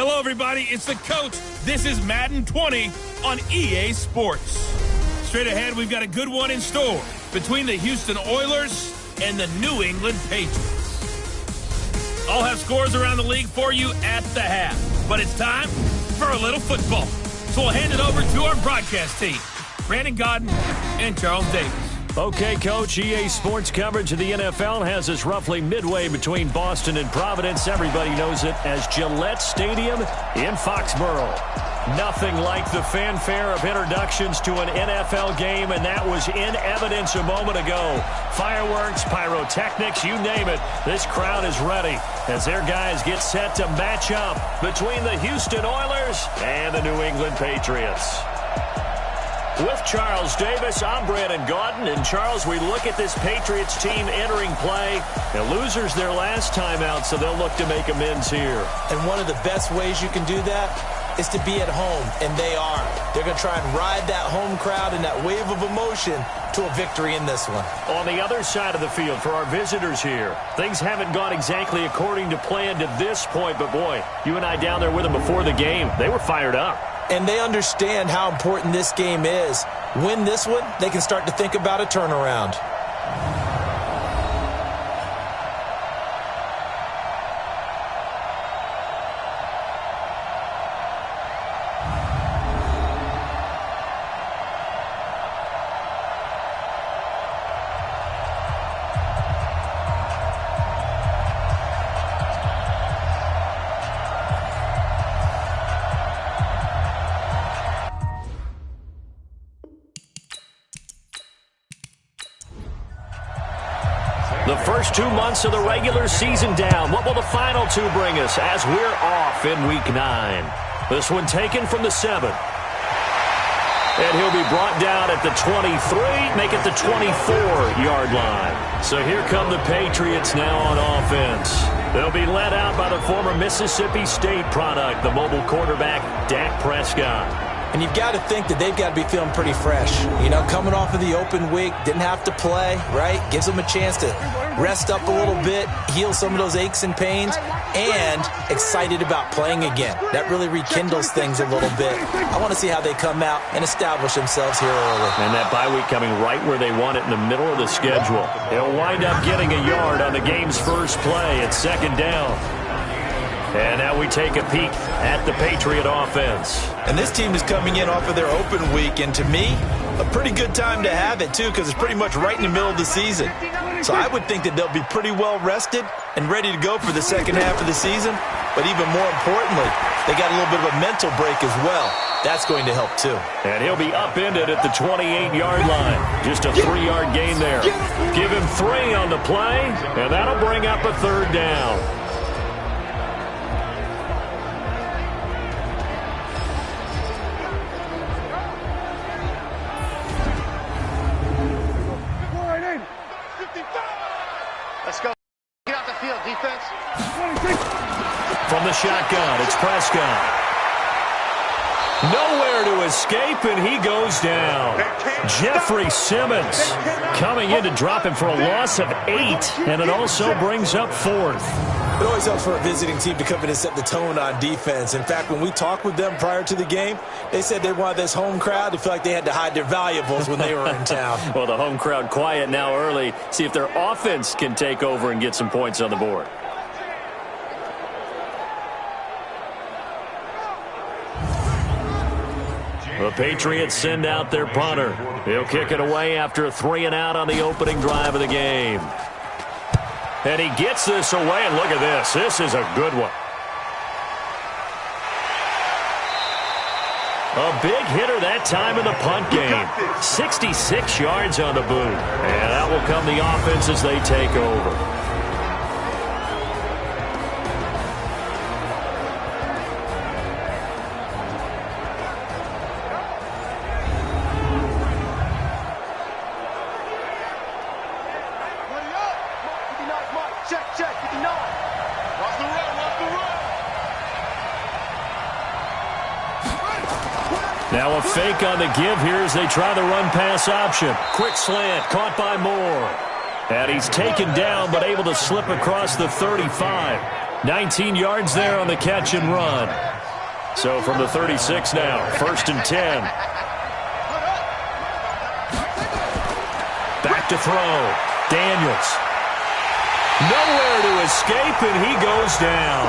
Hello, everybody. It's the coach. This is Madden 20 on EA Sports. Straight ahead, we've got a good one in store between the Houston Oilers and the New England Patriots. I'll have scores around the league for you at the half. But it's time for a little football. So we'll hand it over to our broadcast team, Brandon Godden and Charles Davis. Okay, Coach, EA Sports coverage of the NFL has us roughly midway between Boston and Providence. Everybody knows it as Gillette Stadium in Foxborough. Nothing like the fanfare of introductions to an NFL game, and that was in evidence a moment ago. Fireworks, pyrotechnics, you name it. This crowd is ready as their guys get set to match up between the Houston Oilers and the New England Patriots. With Charles Davis, I'm Brandon Godden. And, Charles, we look at this Patriots team entering play. The losers their last time out, so they'll look to make amends here. And one of the best ways you can do that is to be at home, and they are. They're going to try and ride that home crowd and that wave of emotion to a victory in this one. On the other side of the field for our visitors here, things haven't gone exactly according to plan to this point, but, boy, you and I down there with them before the game, they were fired up. And they understand how important this game is. Win this one, they can start to think about a turnaround. The first 2 months of the regular season down. What will the final two bring us as we're off in Week 9? This one taken from the 7. And he'll be brought down at the 23, make it the 24-yard line. So here come the Patriots now on offense. They'll be led out by the former Mississippi State product, the mobile quarterback, Dak Prescott. And you've got to think that they've got to be feeling pretty fresh. You know, coming off of the open week, didn't have to play, right? Gives them a chance to rest up a little bit, heal some of those aches and pains, and excited about playing again. That really rekindles things a little bit. I want to see how they come out and establish themselves here early. And that bye week coming right where they want it in the middle of the schedule. They'll wind up getting a yard on the game's first play at second down. And now we take a peek at the Patriot offense. And this team is coming in off of their open week, and to me, a pretty good time to have it, too, because it's pretty much right in the middle of the season. So I would think that they'll be pretty well rested and ready to go for the second half of the season. But even more importantly, they got a little bit of a mental break as well. That's going to help, too. And he'll be upended at the 28-yard line. Just a 3-yard gain there. Give him 3 on the play, and that'll bring up a third down. Let's go. Get out the field, defense. From the shotgun, it's Prescott. Nowhere to escape, and he goes down. Jeffrey Simmons coming in to drop him for a loss of 8, and it also brings up 4th. It always helps for a visiting team to come in and set the tone on defense. In fact, when we talked with them prior to the game, they said they wanted this home crowd to feel like they had to hide their valuables when they were in town. Well, the home crowd quiet now early. See if their offense can take over and get some points on the board. The Patriots send out their punter. He'll kick it away after a 3-and-out on the opening drive of the game. And he gets this away, and look at this. This is a good one. A big hitter that time in the punt game. 66 yards on the boot. And that will come the offense as they take over. Now a fake on the give here as they try the run-pass option. Quick slant, caught by Moore. And he's taken down but able to slip across the 35. 19 yards there on the catch and run. So from the 36 now, 1st and 10. Back to throw. Daniels. Nowhere to escape, and he goes down.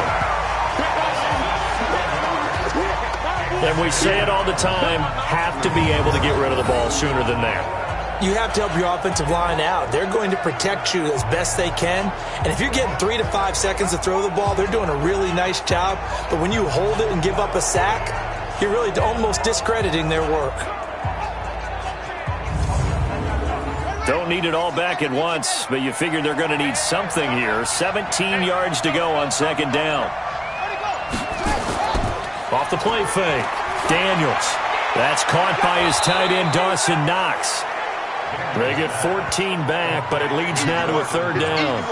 And we say it all the time, have to be able to get rid of the ball sooner than that. You have to help your offensive line out. They're going to protect you as best they can. And if you're getting 3 to 5 seconds to throw the ball, they're doing a really nice job. But when you hold it and give up a sack, you're really almost discrediting their work. Don't need it all back at once, but you figure they're going to need something here. 17 yards to go on 2nd down. Off the play fake. Daniels. That's caught by his tight end, Dawson Knox. They get 14 back, but it leads now to a 3rd down.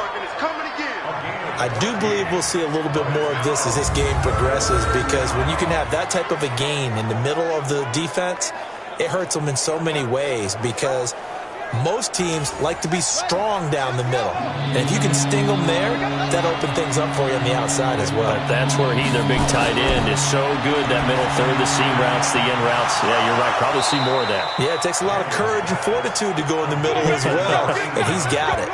I do believe we'll see a little bit more of this as this game progresses, because when you can have that type of a gain in the middle of the defense, it hurts them in so many ways, because most teams like to be strong down the middle. And if you can sting them there, that opens things up for you on the outside as well. But that's where their big tight end, is so good, that middle third, the seam routes, the in routes. Yeah, you're right. Probably see more of that. Yeah, it takes a lot of courage and fortitude to go in the middle as well. And he's got it.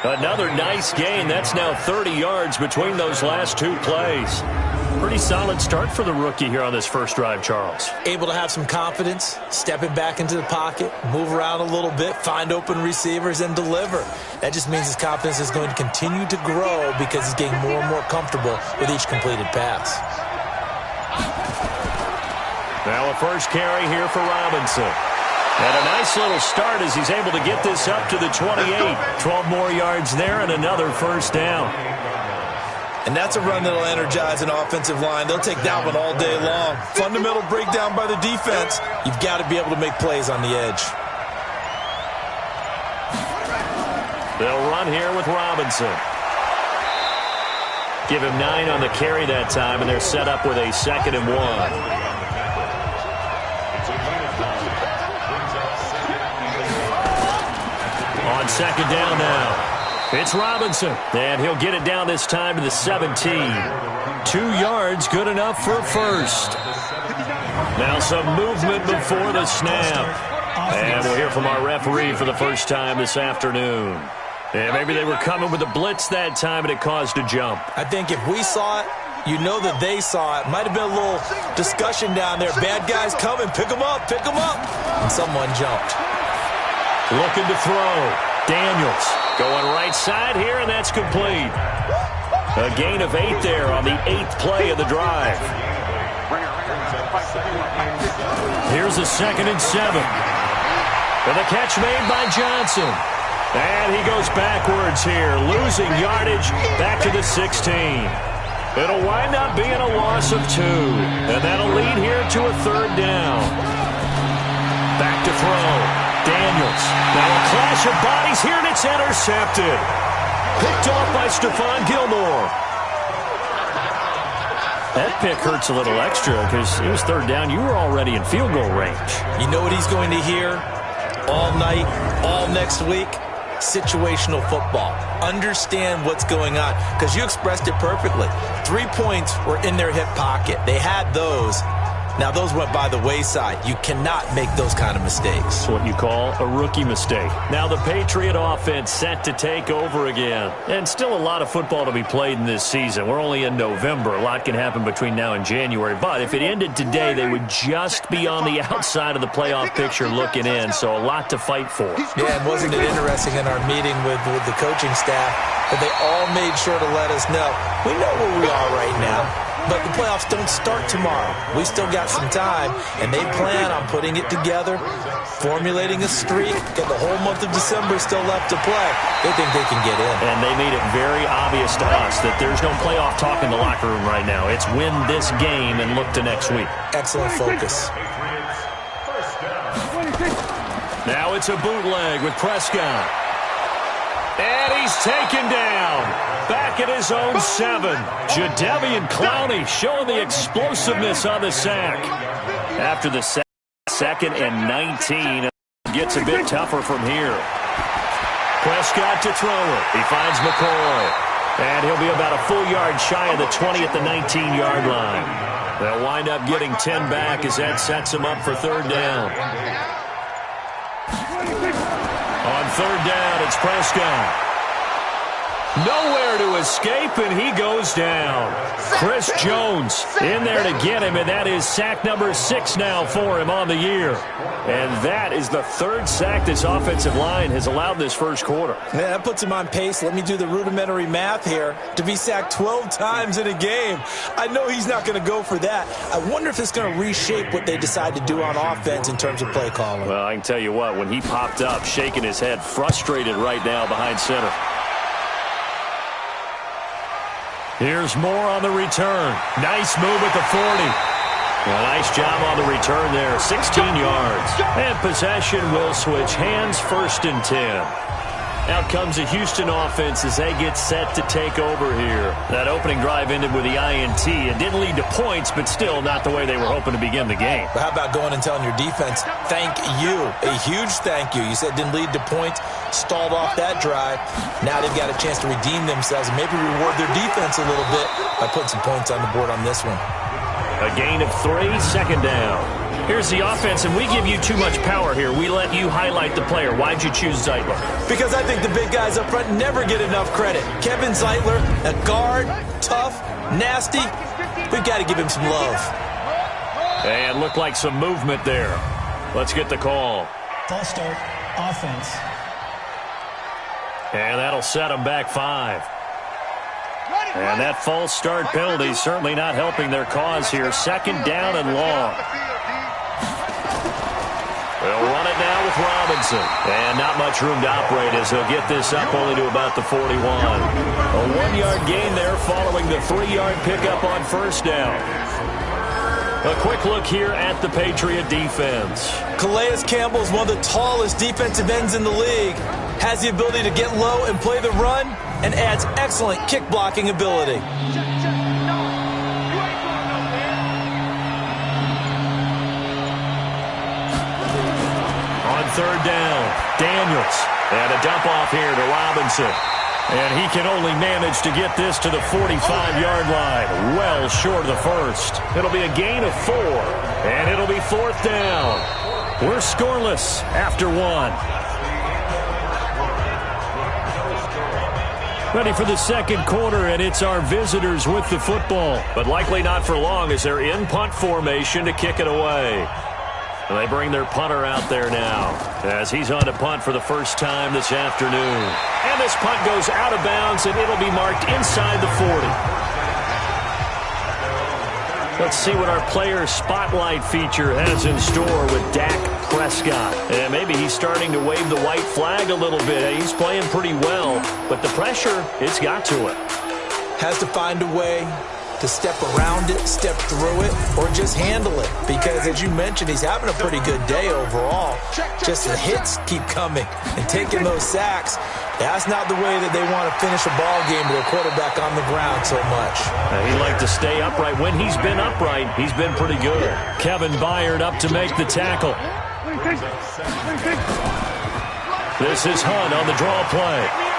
Another nice gain. That's now 30 yards between those last 2 plays. Pretty solid start for the rookie here on this first drive, Charles. Able to have some confidence, stepping back into the pocket, move around a little bit, find open receivers, and deliver. That just means his confidence is going to continue to grow because he's getting more and more comfortable with each completed pass. Now a first carry here for Robinson. And a nice little start as he's able to get this up to the 28. 12 more yards there and another 1st down. And that's a run that'll energize an offensive line. They'll take that one all day long. Fundamental breakdown by the defense. You've got to be able to make plays on the edge. They'll run here with Robinson. Give him 9 on the carry that time, and they're set up with a 2nd and 1. On 2nd down now. It's Robinson, and he'll get it down this time to the 17. 2 yards, good enough for a 1st. Now some movement before the snap. And we'll hear from our referee for the first time this afternoon. And maybe they were coming with a blitz that time, and it caused a jump. I think if we saw it, you know that they saw it. Might have been a little discussion down there. Bad guys coming, pick them up, pick them up. And someone jumped. Looking to throw. Daniels going right side here, and that's complete. A gain of 8 there on the 8th play of the drive. Here's a 2nd and 7. And the catch made by Johnson. And he goes backwards here, losing yardage back to the 16. It'll wind up being a loss of 2. And that'll lead here to a 3rd down. Back to throw. Daniels. Now a clash of bodies here, and it's intercepted. Picked off by Stephon Gilmore. That pick hurts a little extra because it was 3rd down. You were already in field goal range. You know what he's going to hear all night, all next week? Situational football. Understand what's going on, because you expressed it perfectly. 3 points were in their hip pocket. They had those. Now, those went by the wayside. You cannot make those kind of mistakes. It's what you call a rookie mistake. Now the Patriot offense set to take over again. And still a lot of football to be played in this season. We're only in November. A lot can happen between now and January. But if it ended today, they would just be on the outside of the playoff picture looking in. So a lot to fight for. Yeah, and wasn't it interesting in our meeting with the coaching staff that they all made sure to let us know, we know where we are right now. But the playoffs don't start tomorrow. We still got some time, and they plan on putting it together, formulating a streak, got the whole month of December still left to play. They think they can get in. And they made it very obvious to us that there's no playoff talk in the locker room right now. It's win this game and look to next week. Excellent focus. Now it's a bootleg with Prescott. And he's taken down. Back at his own 7. Jadeveon Clowney showing the explosiveness on the sack. After the 2nd and 19, gets a bit tougher from here. Prescott to throw it. He finds McCoy. And he'll be about a full yard shy of the 20 at the 19-yard line. They'll wind up getting 10 back as that sets them up for third down. On third down, it's Prescott. Nowhere to escape, and he goes down. Chris Jones in there to get him, and that is sack number 6 now for him on the year. And that is the third sack this offensive line has allowed this first quarter. Yeah, that puts him on pace. Let me do the rudimentary math here. To be sacked 12 times in a game, I know he's not going to go for that. I wonder if it's going to reshape what they decide to do on offense in terms of play calling. Well, I can tell you what, when he popped up, shaking his head, frustrated right now behind center. Here's Moore on the return. Nice move at the 40. A nice job on the return there. 16 yards. And possession will switch hands, 1st and 10. Out comes the Houston offense as they get set to take over here. That opening drive ended with the INT. It didn't lead to points, but still not the way they were hoping to begin the game. But how about going and telling your defense, thank you, a huge thank you. You said it didn't lead to points, stalled off that drive. Now they've got a chance to redeem themselves and maybe reward their defense a little bit by putting some points on the board on this one. A gain of 3, 2nd down. Here's the offense, and we give you too much power here. We let you highlight the player. Why'd you choose Zeitler? Because I think the big guys up front never get enough credit. Kevin Zeitler, a guard, tough, nasty. We've got to give him some love. And looked like some movement there. Let's get the call. False start, offense. And that'll set them back 5. And that false start penalty is certainly not helping their cause here. 2nd down and long. They'll run it now with Robinson. And not much room to operate as he'll get this up only to about the 41. A 1-yard gain there following the 3-yard pickup on 1st down. A quick look here at the Patriot defense. Calais Campbell is one of the tallest defensive ends in the league. Has the ability to get low and play the run, and adds excellent kick blocking ability. On 3rd down, Daniels. And a dump off here to Robinson. And he can only manage to get this to the 45-yard line. Well short of the 1st. It'll be a gain of 4. And it'll be 4th down. We're scoreless after 1. Ready for the 2nd quarter, and it's our visitors with the football. But likely not for long as they're in punt formation to kick it away. And they bring their punter out there now as he's on to punt for the first time this afternoon. And this punt goes out of bounds, and it'll be marked inside the 40. Let's see what our player spotlight feature has in store with Dak Prescott. And maybe he's starting to wave the white flag a little bit. He's playing pretty well, but the pressure, it's got to it. Has to find a way to step around it, step through it, or just handle it. Because, as you mentioned, he's having a pretty good day overall. Just the hits keep coming. And taking those sacks, that's not the way that they want to finish a ball game with a quarterback on the ground so much. He'd like to stay upright. When he's been upright, he's been pretty good. Kevin Byard up to make the tackle. This is Hunt on the draw play.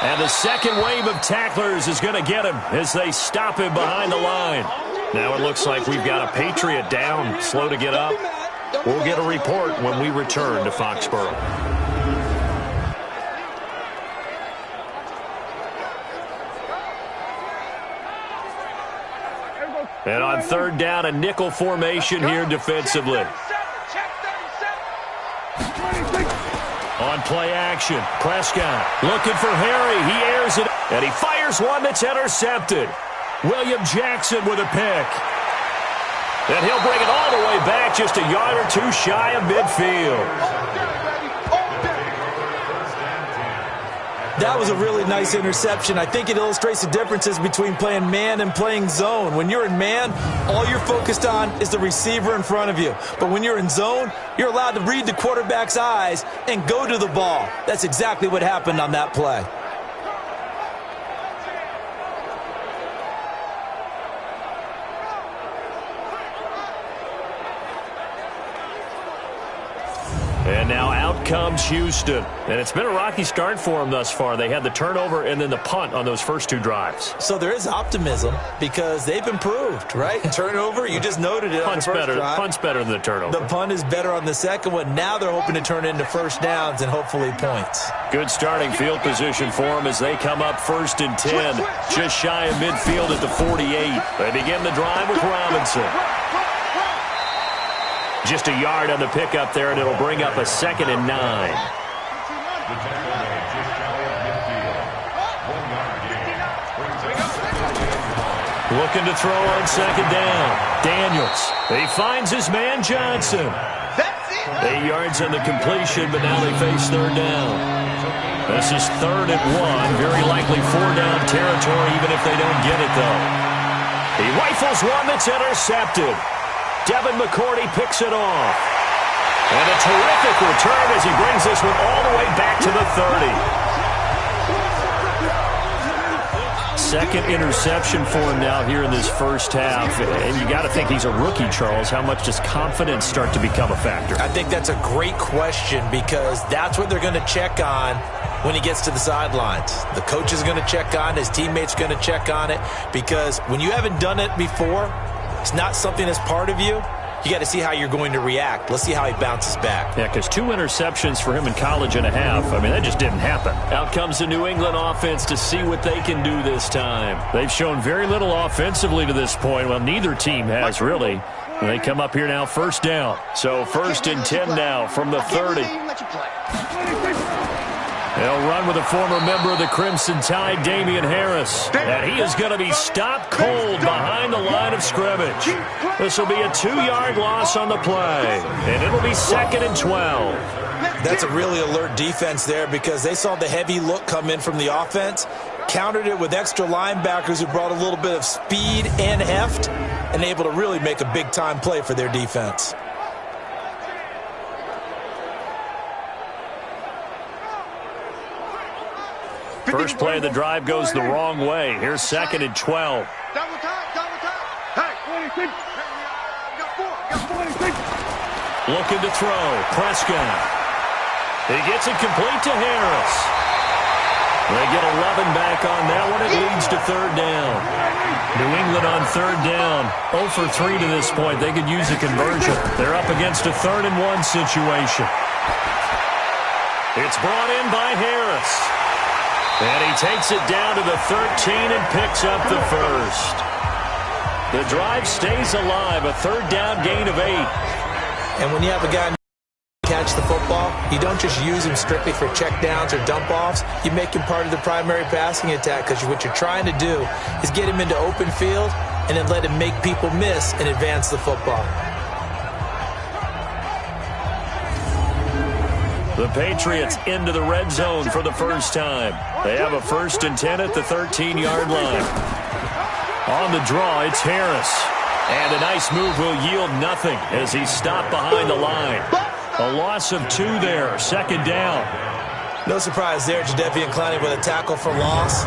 And the second wave of tacklers is going to get him as they stop him behind the line. Now it looks like we've got a Patriot down, slow to get up. We'll get a report when we return to Foxborough. And on 3rd down, a nickel formation here defensively. On play action, Prescott looking for Harry. He airs it, and he fires one that's intercepted. William Jackson with a pick. And he'll bring it all the way back, just a yard or 2 shy of midfield. That was a really nice interception. I think it illustrates the differences between playing man and playing zone. When you're in man, all you're focused on is the receiver in front of you. But when you're in zone, you're allowed to read the quarterback's eyes and go to the ball. That's exactly what happened on that play. And now out comes Houston. And it's been a rocky start for them thus far. They had the turnover and then the punt on those first 2 drives. So there is optimism because they've improved, right? Turnover, you just noted it on the first drive. Punt's better than the turnover. The punt is better on the second one. Now they're hoping to turn it into first downs and hopefully points. Good starting field position for them as they come up 1st and 10. Just shy of midfield at the 48. They begin the drive with Robinson. Just a yard on the pickup there, and it'll bring up a 2nd and 9. Looking to throw on 2nd down. Daniels. He finds his man Johnson. 8 yards on the completion, but now they face 3rd down. This is 3rd and 1. Very likely 4-down territory, even if they don't get it, though. He rifles one that's intercepted. Devin McCourty picks it off. And a terrific return as he brings this one all the way back to the 30. Second interception for him now here in this first half. And you got to think he's a rookie, Charles. How much does confidence start to become a factor? I think that's a great question because that's what they're going to check on when he gets to the sidelines. The coach is going to check on, his teammates are going to check on it because when you haven't done it before, it's not something that's part of you. You got to see how you're going to react. Let's see how he bounces back. Yeah, because 2 interceptions for him in college and a half. I mean, that just didn't happen. Out comes the New England offense to see what they can do this time. They've shown very little offensively to this point. Well, neither team has really. They come up here now 1st down. So 1st and 10 now from the 30. They'll run with a former member of the Crimson Tide, Damian Harris. And he is going to be stopped cold behind the line of scrimmage. This will be a 2-yard loss on the play. And it'll be 2nd and 12. That's a really alert defense there because they saw the heavy look come in from the offense, countered it with extra linebackers who brought a little bit of speed and heft, and able to really make a big-time play for their defense. First play of the drive goes the wrong way. Here's 2nd and 12. Double time. Hey. Looking to throw. Prescott. He gets it complete to Harris. They get 11 back on that one. It leads to 3rd down. New England on 3rd down. 0 for 3 to this point. They could use a conversion. They're up against a 3rd and 1 situation. It's brought in by Harris. And he takes it down to the 13 and picks up the 1st. The drive stays alive. A 3rd down gain of 8. And when you have a guy catch the football, you don't just use him strictly for check downs or dump offs. You make him part of the primary passing attack because what you're trying to do is get him into open field and then let him make people miss and advance the football. The Patriots into the red zone for the first time. They have a 1st and 10 at the 13-yard line. On the draw, it's Harris. And a nice move will yield nothing as he's stopped behind the line. A loss of 2 there, 2nd down. No surprise there, Jadeveon Clowney with a tackle for loss.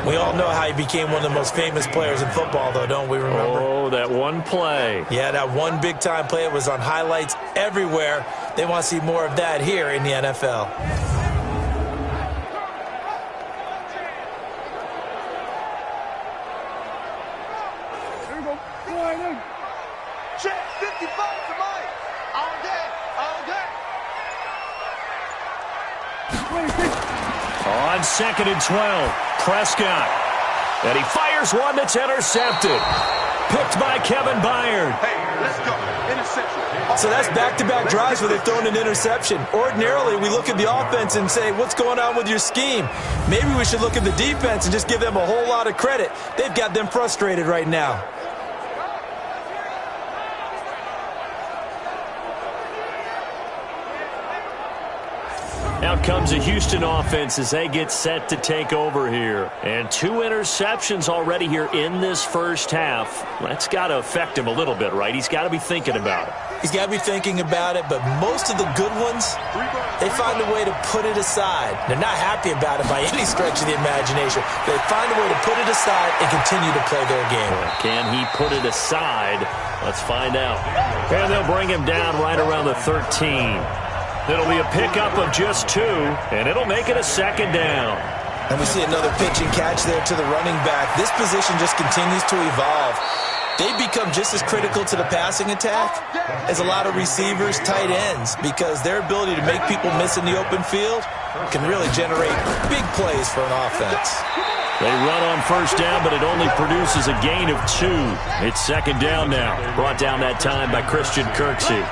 We all know how he became one of the most famous players in football, though, don't we remember? Oh, that one play. Yeah, that one big-time play. It was on highlights everywhere. They want to see more of that here in the NFL. Here we go. Check 55 to Mike. All day. On 2nd and 12, Prescott. And he fires one that's intercepted. Picked by Kevin Byard. Hey, let's go. Interception. So that's back-to-back drives where they've thrown an interception. Ordinarily, we look at the offense and say, what's going on with your scheme? Maybe we should look at the defense and just give them a whole lot of credit. They've got them frustrated right now. Out comes the Houston offense as they get set to take over here. And 2 interceptions already here in this first half. That's got to affect him a little bit, right? He's got to be thinking about it. He's got to be thinking about it, but most of the good ones, they find a way to put it aside. They're not happy about it by any stretch of the imagination. They find a way to put it aside and continue to play their game. Can he put it aside? Let's find out. And they'll bring him down right around the 13. It'll be a pickup of just 2, and it'll make it a 2nd down. And we see another pitch and catch there to the running back. This position just continues to evolve. They become just as critical to the passing attack as a lot of receivers, tight ends, because their ability to make people miss in the open field can really generate big plays for an offense. They run on 1st down, but it only produces a gain of 2. It's 2nd down now. Brought down that time by Christian Kirksey.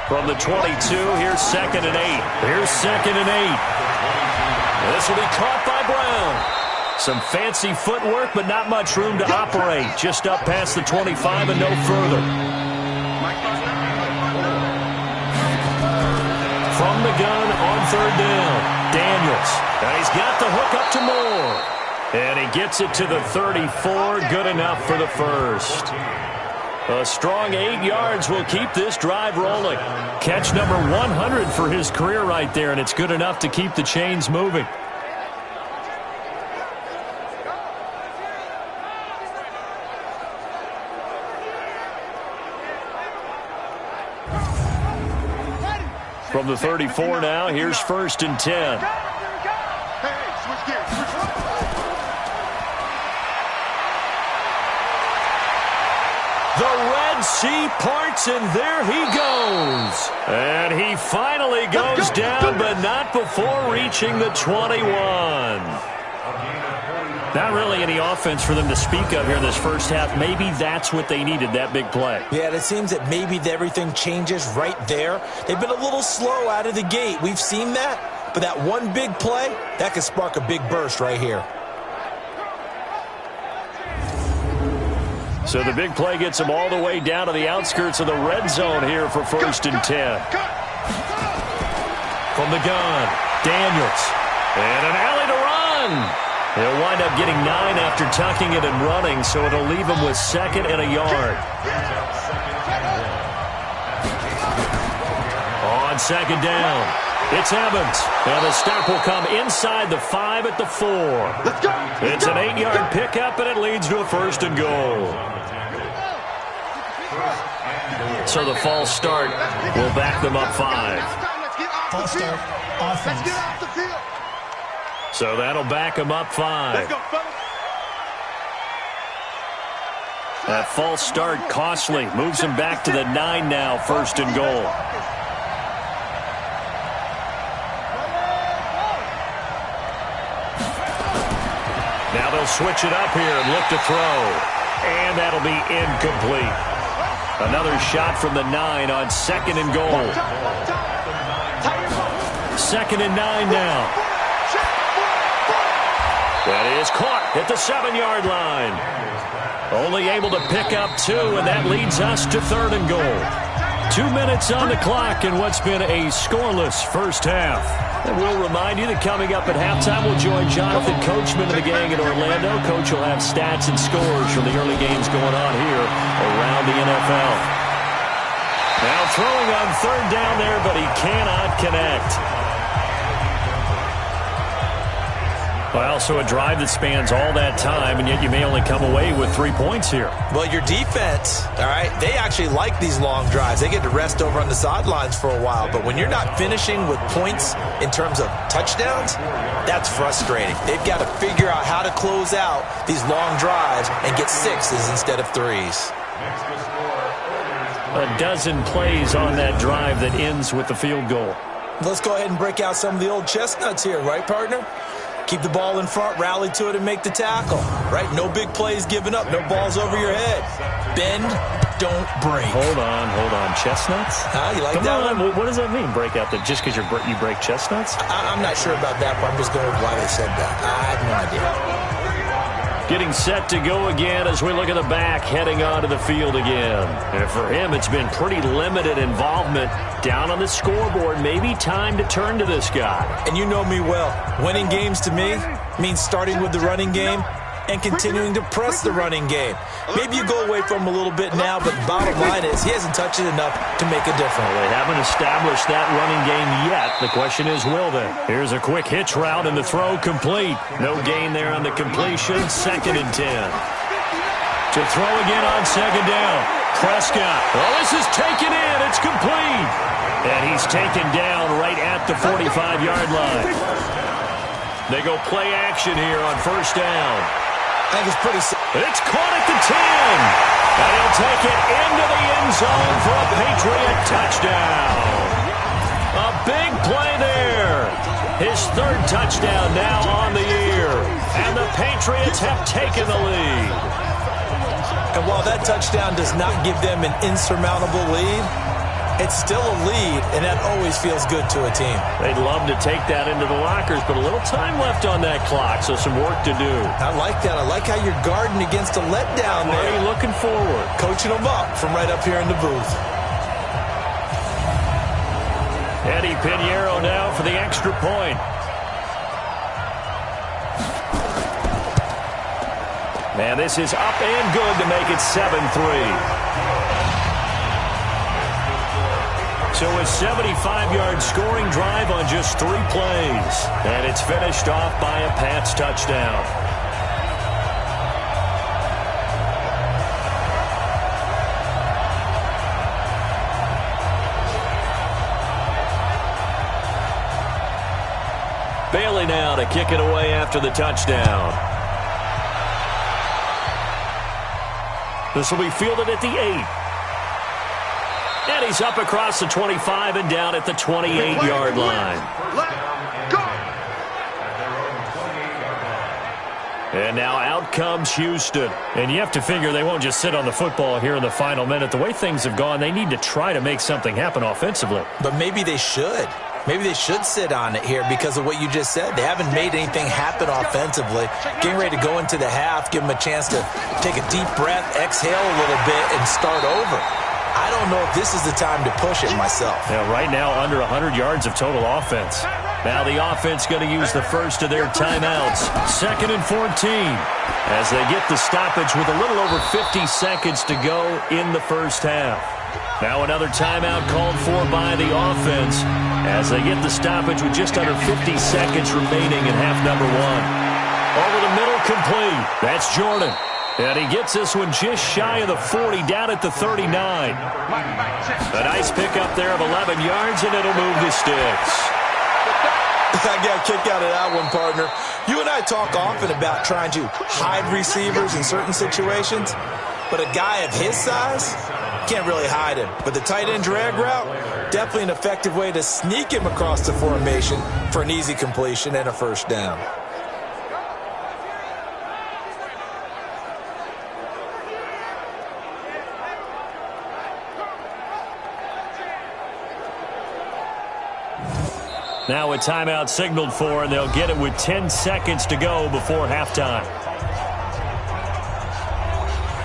From the 22, here's 2nd and 8. Here's 2nd and 8. This will be caught by Brown. Some fancy footwork, but not much room to operate. Just up past the 25 and no further. From the gun on 3rd down, Daniels. And he's got the hook up to Moore. And he gets it to the 34. Good enough for the 1st. A strong 8 yards will keep this drive rolling. Catch number 100 for his career right there, and it's good enough to keep the chains moving. From the 34 now, here's 1st and 10. The Red Sea parts, and there he goes. And he finally goes down, but not before reaching the 21. Not really any offense for them to speak of here in this first half. Maybe that's what they needed, that big play. Yeah, it seems that maybe everything changes right there. They've been a little slow out of the gate. We've seen that. But that one big play, that could spark a big burst right here. So the big play gets them all the way down to the outskirts of the red zone here for 1st and 10. From the gun, Daniels. And an alley to run. He'll wind up getting 9 after tucking it and running, so it'll leave him with 2nd and a yard. On 2nd down, it's Evans. And the stop will come inside the 5 at the 4. It's an 8-yard pickup, and it leads to a 1st and goal. So the false start will back them up 5. False start, offense. So that'll back them up 5. That false start costly. Moves them back to the 9 now, 1st and goal. Now they'll switch it up here and look to throw. And that'll be incomplete. Another shot from the 9 on 2nd and goal. 2nd and 9 now. That is caught at the 7-yard line. Only able to pick up 2, and that leads us to 3rd and goal. 2 minutes on the clock in what's been a scoreless first half. And we'll remind you that coming up at halftime, we'll join Jonathan Coachman and the gang in Orlando. Coach will have stats and scores from the early games going on here around the NFL. Now throwing on 3rd down there, but he cannot connect. Well, so a drive that spans all that time, and yet you may only come away with 3 points here. Well, your defense, all right, they actually like these long drives. They get to rest over on the sidelines for a while. But when you're not finishing with points in terms of touchdowns, that's frustrating. They've got to figure out how to close out these long drives and get 6s instead of 3s. A dozen plays on that drive that ends with the field goal. Let's go ahead and break out some of the old chestnuts here, right, partner? Keep the ball in front, rally to it, and make the tackle, right? No big plays given up, no balls over your head. Bend, don't break. Hold on. Chestnuts? You like Come that on. one? What does that mean, break out? Just because you break chestnuts? I'm not sure about that, but I'm just going with why they said that. I have no idea. Getting set to go again as we look at the back, heading onto the field again. And for him, it's been pretty limited involvement down on the scoreboard. Maybe time to turn to this guy. And you know me well. Winning games to me means starting with the running game and continuing to press the running game. Maybe you go away from him a little bit now, but the bottom line is he hasn't touched it enough to make a difference. Well, they haven't established that running game yet. The question is, will they? Here's a quick hitch route and the throw complete. No gain there on the completion. 2nd and 10. To throw again on 2nd down. Prescott. Oh, this is taken in. It's complete. And he's taken down right at the 45-yard line. They go play action here on first down. I think it's pretty simple. It's caught at the 10. And he'll take it into the end zone for a Patriot touchdown. A big play there. His third touchdown now on the year. And the Patriots have taken the lead. And while that touchdown does not give them an insurmountable lead, it's still a lead, and that always feels good to a team. They'd love to take that into the lockers, but a little time left on that clock, so some work to do. I like that. I like how you're guarding against a letdown there. Already looking forward. Coaching them up from right up here in the booth. Eddie Pinheiro now for the extra point. And this is up and good to make it 7-3. So a 75-yard scoring drive on just 3 plays. And it's finished off by a Pats touchdown. Bailey now to kick it away after the touchdown. This will be fielded at the 8. And he's up across the 25 and down at the 28-yard line. And now out comes Houston. And you have to figure they won't just sit on the football here in the final minute. The way things have gone, they need to try to make something happen offensively. But maybe they should. Maybe they should sit on it here because of what you just said. They haven't made anything happen offensively. Getting ready to go into the half, give them a chance to take a deep breath, exhale a little bit, and start over. I don't know if this is the time to push it myself. Yeah, right now under 100 yards of total offense. Now the offense going to use the first of their timeouts. 2nd and 14 as they get the stoppage with a little over 50 seconds to go in the first half. Now another timeout called for by the offense as they get the stoppage with just under 50 seconds remaining in half number 1. Over the middle, complete. That's Jordan. And he gets this one just shy of the 40, down at the 39. A nice pickup there of 11 yards, and it'll move the sticks. I got a kick out of that one, partner. You and I talk often about trying to hide receivers in certain situations, but a guy of his size can't really hide him. But the tight end drag route, definitely an effective way to sneak him across the formation for an easy completion and a first down. Now a timeout signaled for, and they'll get it with 10 seconds to go before halftime.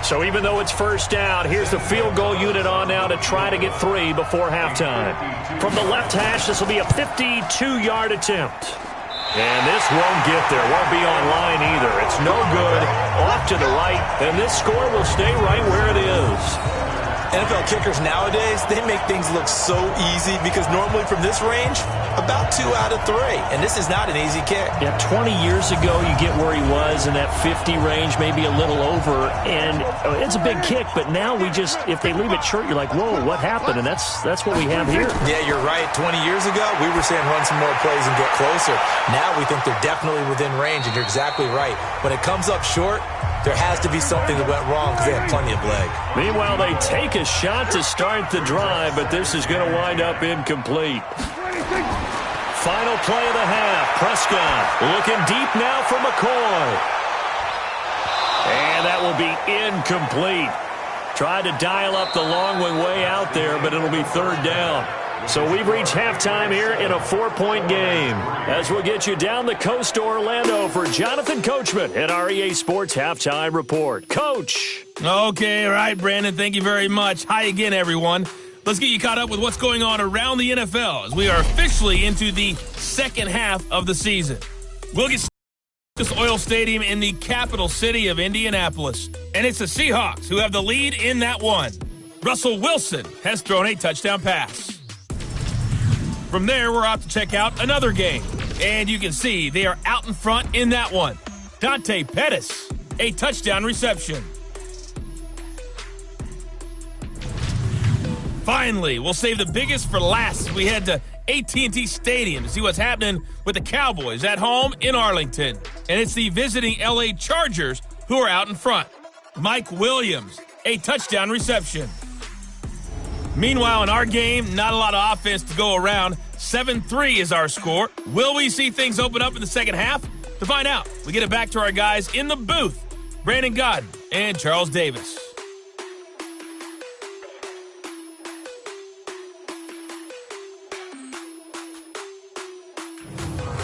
So even though it's first down, here's the field goal unit on now to try to get 3 before halftime. From the left hash, this will be a 52-yard attempt. And this won't get there. Won't be on line either. It's no good. Off to the right, and this score will stay right where it is. NFL kickers nowadays, they make things look so easy because normally from this range, about 2 out of 3. And this is not an easy kick. Yeah, 20 years ago, you get where he was in that 50 range, maybe a little over, and it's a big kick. But now we just, if they leave it short, you're like, whoa, what happened? And that's what we have here. Yeah, you're right. 20 years ago, we were saying run some more plays and get closer. Now we think they're definitely within range, and you're exactly right. When it comes up short, there has to be something that went wrong because they have plenty of leg. Meanwhile, they take a shot to start the drive, but this is going to wind up incomplete. Final play of the half. Prescott looking deep now for McCoy. And that will be incomplete. Tried to dial up the long one way out there, but it'll be 3rd down. So we've reached halftime here in a 4-point game. As we'll get you down the coast to Orlando for Jonathan Coachman at our EA Sports Halftime Report. Coach. Okay, all right, Brandon, thank you very much. Hi again, everyone. Let's get you caught up with what's going on around the NFL as we are officially into the second half of the season. We'll get started at Oil Stadium in the capital city of Indianapolis. And it's the Seahawks who have the lead in that one. Russell Wilson has thrown a touchdown pass. From there, we're out to check out another game. And you can see they are out in front in that one. Dante Pettis, a touchdown reception. Finally, we'll save the biggest for last as we head to AT&T Stadium to see what's happening with the Cowboys at home in Arlington. And it's the visiting LA Chargers who are out in front. Mike Williams, a touchdown reception. Meanwhile, in our game, not a lot of offense to go around. 7-3 is our score. Will we see things open up in the second half? To find out, we get it back to our guys in the booth, Brandon Godden and Charles Davis.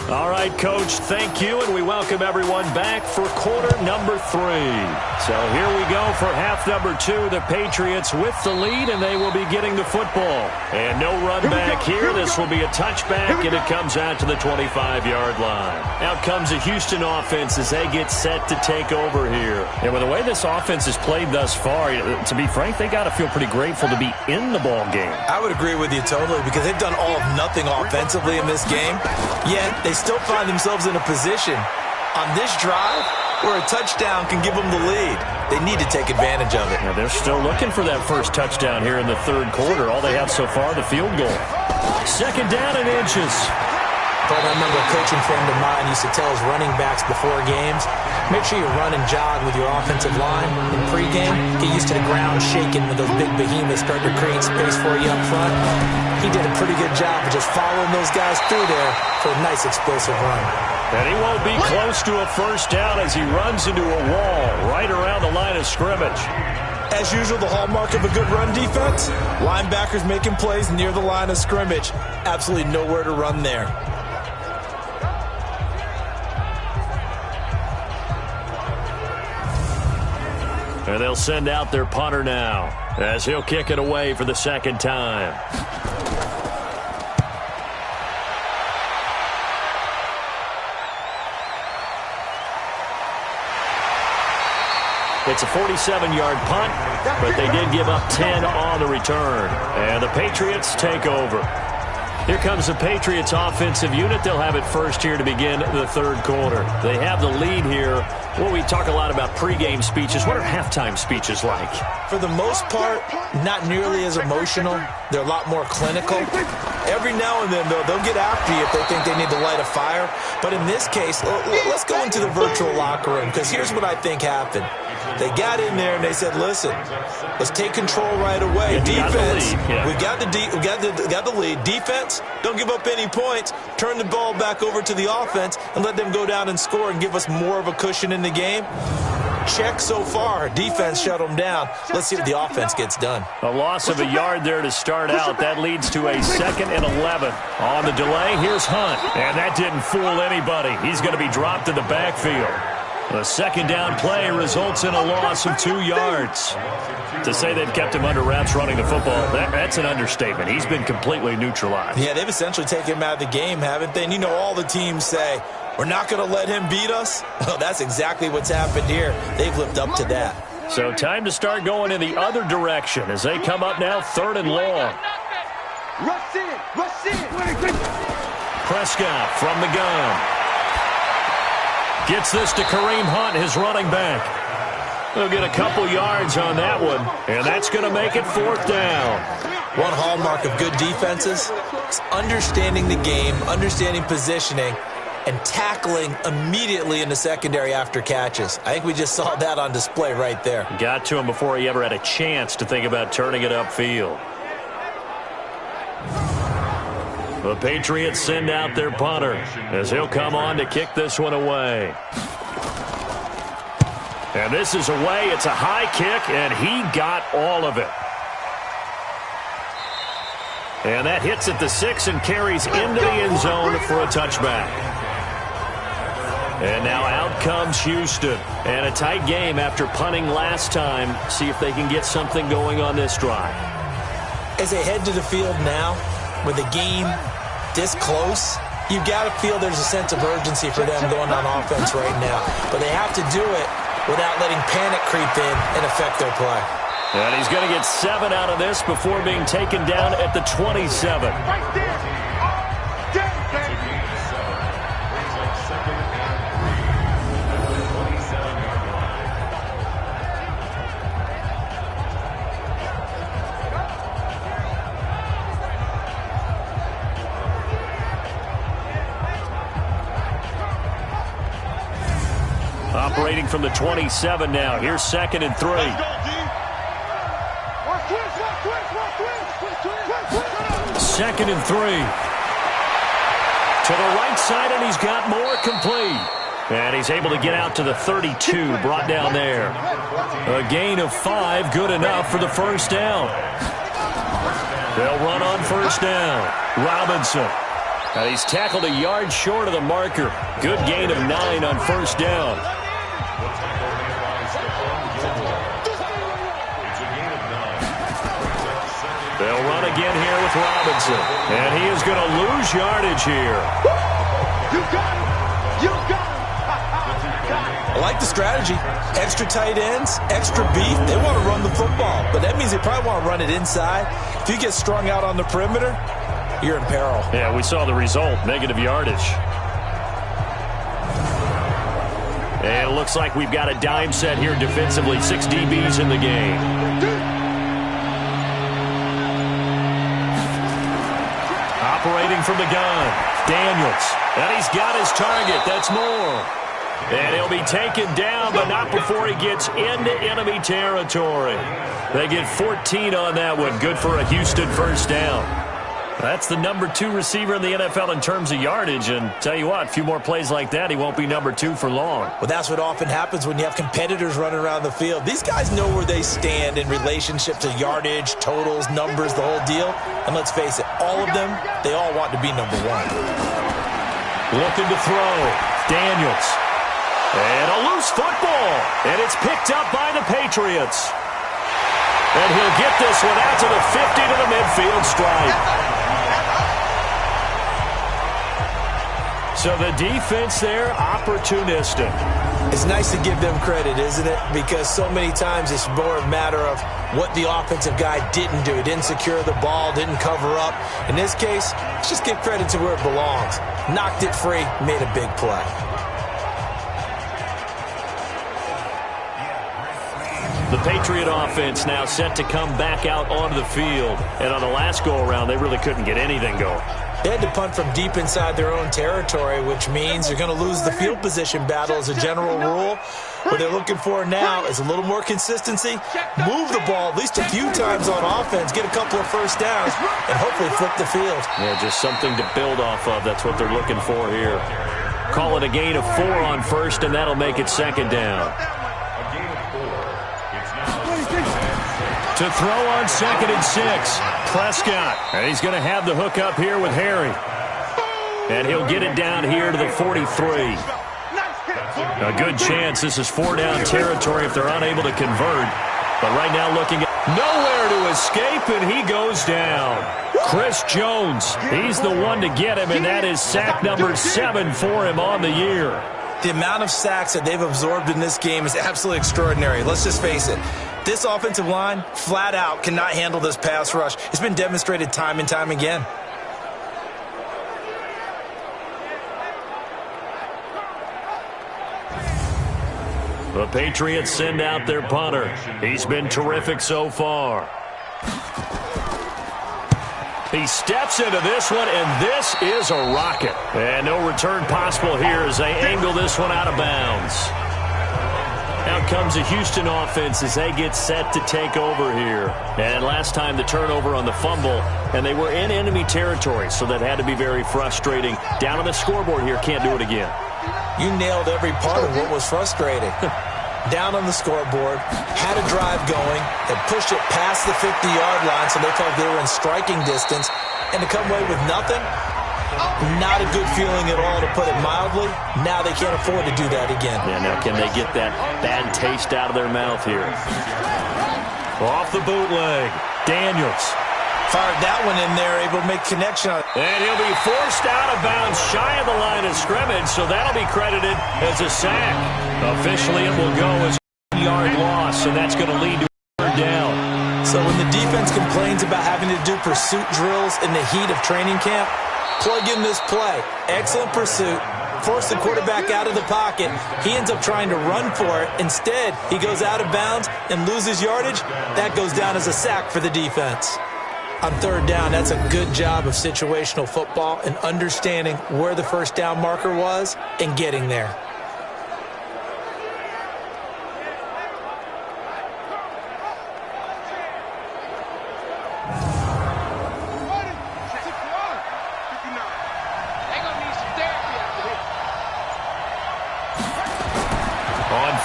All right, Coach, thank you, and we welcome everyone back for quarter number 3. So here we go for half number 2. The Patriots with the lead, and they will be getting the football. And no run back here. This will be a touchback, and it comes out to the 25-yard line. Out comes the Houston offense as they get set to take over here. And with the way this offense has played thus far, to be frank, they got to feel pretty grateful to be in the ball game. I would agree with you totally because they've done all of nothing offensively in this game, yet they still find themselves in a position on this drive where a touchdown can give them the lead. They need to take advantage of it. Now they're still looking for that first touchdown here in the third quarter. All they have so far, the field goal. Second down and inches. But I remember a coaching friend of mine used to tell his running backs before games, make sure you run and jog with your offensive line in pregame. Get used to the ground shaking when those big behemoths start to create space for you up front. He did a pretty good job of just following those guys through there for a nice explosive run. And he won't be close to a first down as he runs into a wall right around the line of scrimmage. As usual, the hallmark of a good run defense, linebackers making plays near the line of scrimmage. Absolutely nowhere to run there. And they'll send out their punter now as he'll kick it away for the second time. It's a 47-yard punt, but they did give up 10 on the return. And the Patriots take over. Here comes the Patriots offensive unit. They'll have it first here to begin the third quarter. They have the lead here. Well, we talk a lot about pregame speeches. What are halftime speeches like? For the most part, not nearly as emotional. They're a lot more clinical. Every now and then, though, they'll get after you if they think they need to light a fire. But in this case, let's go into the virtual locker room, because here's what I think happened. They got in there and they said, listen, let's take control right away. Defense, we got the lead. Defense, don't give up any points. Turn the ball back over to the offense and let them go down and score and give us more of a cushion in the game. Check so far. Defense shut them down. Let's see what the offense gets done. A loss of a yard there to start out. That leads to a 2nd and 11. On the delay, here's Hunt. And that didn't fool anybody. He's going to be dropped in the backfield. The second down play results in a loss of 2 yards. To say they've kept him under wraps running the football, that's an understatement. He's been completely neutralized. Yeah, they've essentially taken him out of the game, haven't they? And you know, all the teams say, we're not going to let him beat us. Well, that's exactly what's happened here. They've lived up to that. So time to start going in the other direction as they come up now 3rd and long. Rush in. Prescott from the gun. Gets this to Kareem Hunt, his running back. He'll get a couple yards on that one, and that's going to make it 4th down. One hallmark of good defenses is understanding the game, understanding positioning, and tackling immediately in the secondary after catches. I think we just saw that on display right there. Got to him before he ever had a chance to think about turning it upfield. The Patriots send out their punter as he'll come on to kick this one away. And this is away. It's a high kick, and he got all of it. And that hits at the 6 and carries into the end zone for a touchback. And now out comes Houston. And a tight game after punting last time. See if they can get something going on this drive. As they head to the field now, with the game this close, you've got to feel there's a sense of urgency for them going on offense right now. But they have to do it without letting panic creep in and affect their play. And he's going to get 7 out of this before being taken down at the 27. Right there. Operating from the 27 now. Here's 2nd and 3. Second and 3. To the right side, and he's got more, complete. And he's able to get out to the 32, brought down there. A gain of 5, good enough for the first down. They'll run on first down. Robinson. And he's tackled a yard short of the marker. Good gain of 9 on first down. They'll run again here with Robinson. And he is going to lose yardage here. You got him! You got him! I like the strategy. Extra tight ends, extra beef. They want to run the football, but that means they probably want to run it inside. If you get strung out on the perimeter, you're in peril. Yeah, we saw the result, negative yardage. And it looks like we've got a dime set here defensively. 6 DBs in the game. Operating from the gun, Daniels. And he's got his target. That's Moore. And he'll be taken down, but not before he gets into enemy territory. They get 14 on that one. Good for a Houston first down. That's the number 2 receiver in the NFL in terms of yardage. And tell you what, a few more plays like that, he won't be number 2 for long. Well, that's what often happens when you have competitors running around the field. These guys know where they stand in relationship to yardage, totals, numbers, the whole deal. And let's face it, all of them, they all want to be number 1. Looking to throw. Daniels. And a loose football. And it's picked up by the Patriots. And he'll get this one out to the 50 to the midfield stripe. So the defense there, opportunistic. It's nice to give them credit, isn't it? Because so many times it's more a matter of what the offensive guy didn't do. He didn't secure the ball, didn't cover up. In this case, let's just give credit to where it belongs. Knocked it free, made a big play. The Patriot offense now set to come back out onto the field. And on the last go-around, they really couldn't get anything going. They had to punt from deep inside their own territory, which means they're going to lose the field position battle as a general rule. What they're looking for now is a little more consistency, move the ball at least a few times on offense, get a couple of first downs, and hopefully flip the field. Yeah, just something to build off of. That's what they're looking for here. Call it a gain of 4 on first, and that'll make it second down. To throw on 2nd and 6, Prescott. And he's going to have the hook up here with Harry. And he'll get it down here to the 43. A good chance this is 4-down territory if they're unable to convert. But right now looking at nowhere to escape, and he goes down. Chris Jones, he's the one to get him, and that is sack number 7 for him on the year. The amount of sacks that they've absorbed in this game is absolutely extraordinary. Let's just face it. This offensive line, flat out, cannot handle this pass rush. It's been demonstrated time and time again. The Patriots send out their punter. He's been terrific so far. He steps into this one, and this is a rocket. And no return possible here as they angle this one out of bounds. Out comes the Houston offense as they get set to take over here. And last time the turnover on the fumble, and they were in enemy territory, so that had to be very frustrating. Down on the scoreboard here, can't do it again. You nailed every part of what was frustrating. Down on the scoreboard, had a drive going, and pushed it past the 50-yard line so they felt they were in striking distance, and to come away with nothing, not a good feeling at all, to put it mildly. Now they can't afford to do that again. Yeah, now can they get that bad taste out of their mouth here? Off the bootleg, Daniels. Fired that one in there, able to make connection. And he'll be forced out of bounds shy of the line of scrimmage, so that'll be credited as a sack. Officially, it will go as a yard loss, and that's going to lead to a third down. So when the defense complains about having to do pursuit drills in the heat of training camp, plug in this play. Excellent pursuit. Force the quarterback out of the pocket. He ends up trying to run for it. Instead, he goes out of bounds and loses yardage. That goes down as a sack for the defense. On third down, that's a good job of situational football and understanding where the first down marker was and getting there.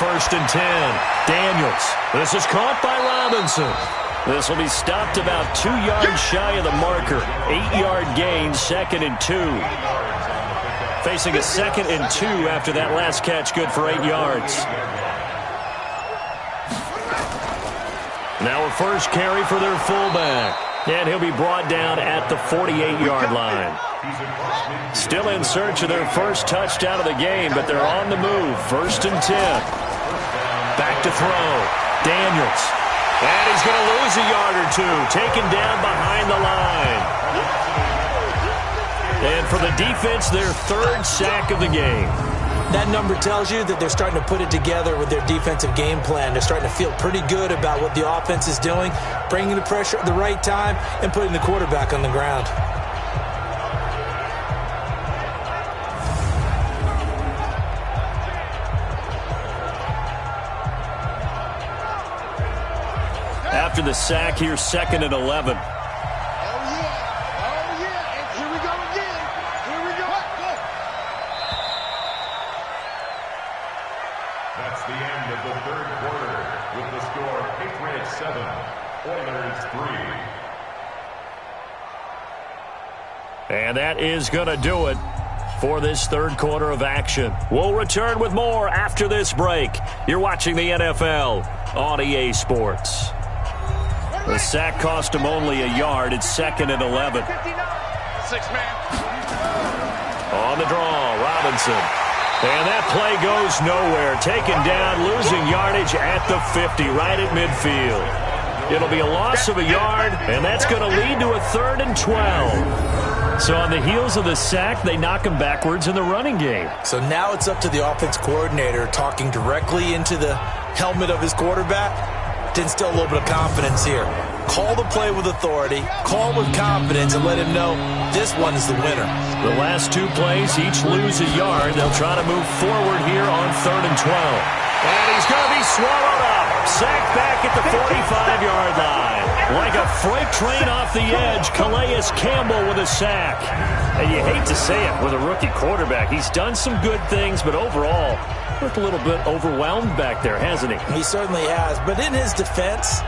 1st and 10. Daniels. This is caught by Robinson. This will be stopped about 2 yards shy of the marker. 8-yard gain, 2nd and 2. Facing a 2nd and 2 after that last catch, good for 8 yards. Now a first carry for their fullback. And he'll be brought down at the 48-yard line. Still in search of their first touchdown of the game, but they're on the move. 1st and 10. Back to throw. Daniels. And he's going to lose a yard or two. Taken down behind the line. And for the defense, their 3rd sack of the game. That number tells you that they're starting to put it together with their defensive game plan. They're starting to feel pretty good about what the offense is doing, bringing the pressure at the right time, and putting the quarterback on the ground. After the sack, here's 2nd and 11. That's the end of the 3rd quarter with the score Patriots 7, Oilers 3. And that is going to do it for this 3rd quarter of action. We'll return with more after this break. You're watching the NFL on EA Sports. The sack cost him only a yard. It's 2nd and 11. 6-man. On the draw, Robinson. And that play goes nowhere. Taken down, losing yardage at the 50, right at midfield. It'll be a loss of a yard, and that's going to lead to a 3rd and 12. So on the heels of the sack, they knock him backwards in the running game. So now it's up to the offense coordinator talking directly into the helmet of his quarterback to instill a little bit of confidence here. Call the play with authority, call with confidence, and let him know this one is the winner. The last 2 plays, each lose a yard. They'll try to move forward here on 3rd and 12. And he's going to be swallowed up. Sacked back at the 45-yard line. Like a freight train off the edge, Calais Campbell with a sack. And you hate to say it with a rookie quarterback. He's done some good things, but overall, looked a little bit overwhelmed back there, hasn't he? He certainly has. But in his defense,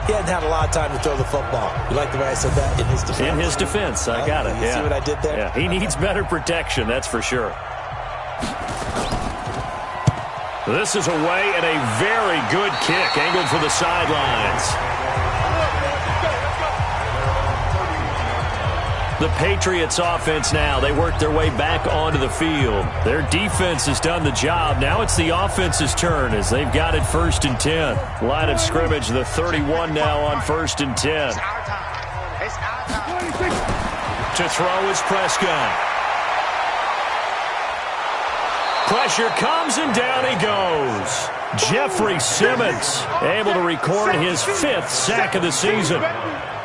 he hadn't had a lot of time to throw the football. You like the way I said that? In his defense. In his defense. I got it. You see what I did there? Yeah, he needs better protection, that's for sure. This is away and a very good kick, angled for the sidelines. The Patriots offense now, they work their way back onto the field. Their defense has done the job. Now it's the offense's turn as they've got it 1st and 10. Line of scrimmage, the 31 now on 1st and 10. To throw is Prescott. Pressure comes and down he goes. Jeffrey Simmons able to record his 5th sack of the season.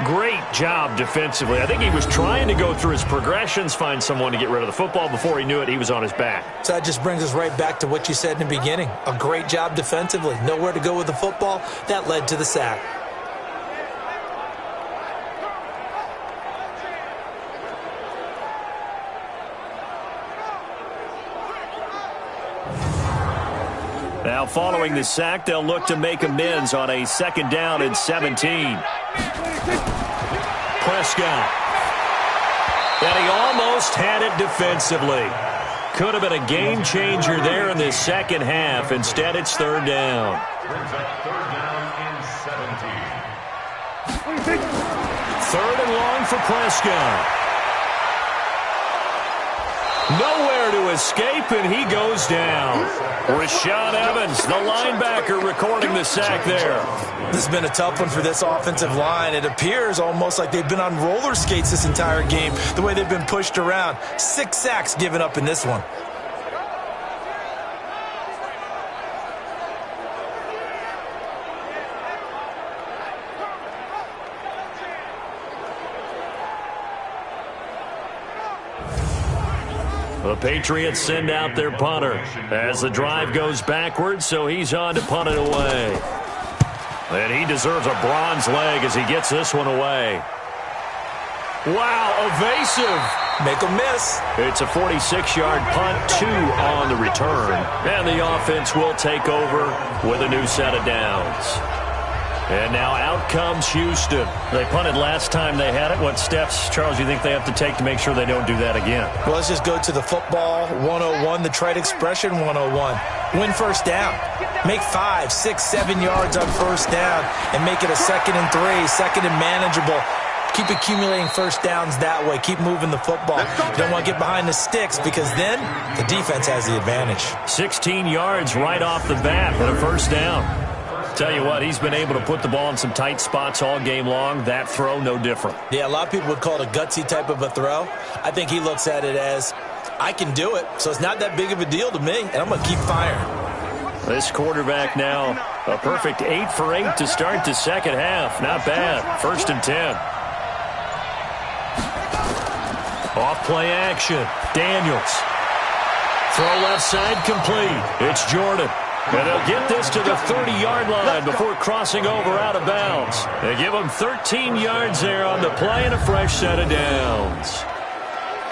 Great job defensively. I think he was trying to go through his progressions, find someone to get rid of the football. Before he knew it, he was on his back. So that just brings us right back to what you said in the beginning. A great job defensively. Nowhere to go with the football. That led to the sack. Now following the sack, they'll look to make amends on a 2nd down and 17. Prescott. And he almost had it defensively. Could have been a game changer there in this 2nd half. Instead, it's 3rd down. Brings up 3rd down and 17. 3rd and long for Prescott. Nowhere to escape, and he goes down. Rashaan Evans, the linebacker, recording the sack there. This has been a tough one for this offensive line. It appears almost like they've been on roller skates this entire game, the way they've been pushed around. 6 sacks given up in this one. The Patriots send out their punter as the drive goes backwards, so he's on to punt it away. And he deserves a bronze leg as he gets this one away. Wow, evasive make them miss. It's a 46-yard punt, 2 on the return. And the offense will take over with a new set of downs. And now out comes Houston. They punted last time they had it. What steps, Charles, do you think they have to take to make sure they don't do that again? Well, let's just go to the football 101, the trade expression 101. Win first down. Make 5, 6, 7 yards on first down and make it a 2nd and 3, second and manageable. Keep accumulating first downs that way. Keep moving the football. You don't want to get behind the sticks because then the defense has the advantage. 16 yards right off the bat and a first down. Tell you what, he's been able to put the ball in some tight spots all game long. That throw, no different. Yeah, a lot of people would call it a gutsy type of a throw. I think he looks at it as, I can do it, so it's not that big of a deal to me, and I'm going to keep firing. This quarterback now, a perfect 8 for 8 to start the second half. Not bad. 1st and 10. Off play action. Daniels. Throw left side complete. It's Jordan. And they'll get this to the 30-yard line before crossing over out of bounds. They give them 13 yards there on the play and a fresh set of downs.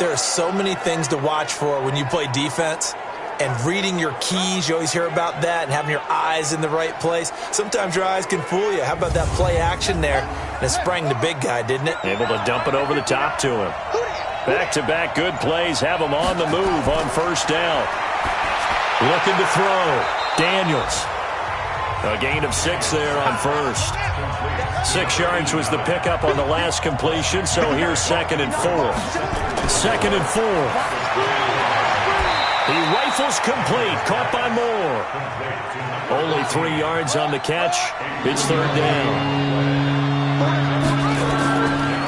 There are so many things to watch for when you play defense. And reading your keys, you always hear about that, and having your eyes in the right place. Sometimes your eyes can fool you. How about that play action there? And it sprang the big guy, didn't it? Able to dump it over the top to him. Back-to-back good plays have him on the move on first down. Looking to throw. Daniels. A gain of 6 there on first. 6 yards was the pickup on the last completion, so here's 2nd and 4. 2nd and 4. He rifles complete, caught by Moore. Only 3 yards on the catch. It's 3rd down.